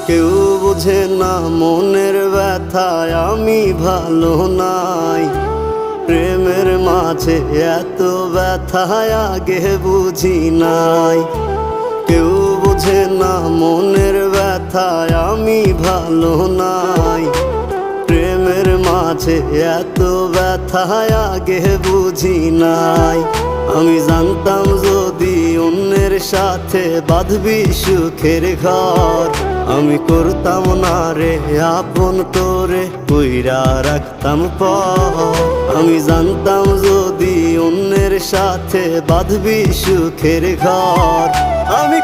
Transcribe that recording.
কেউ বোঝে না মনের ব্যথায় আমি ভালো নাই। প্রেমের মাঝে এত ব্যথায় আগে বুঝি নাই। কেউ বোঝে না মনের ব্যথায় আমি ভালো নাই। প্রেমের মাঝে এত ব্যথায় আগে বুঝি নাই। আমি জানতাম যদি অন্যের সাথে বাঁধবি সুখের ঘর, আমি করতাম না রে আপন তোরে কইরা রাখতাম পর। আমি জানতাম যদি অন্যের সাথে বাঁধবি সুখের ঘর, আমি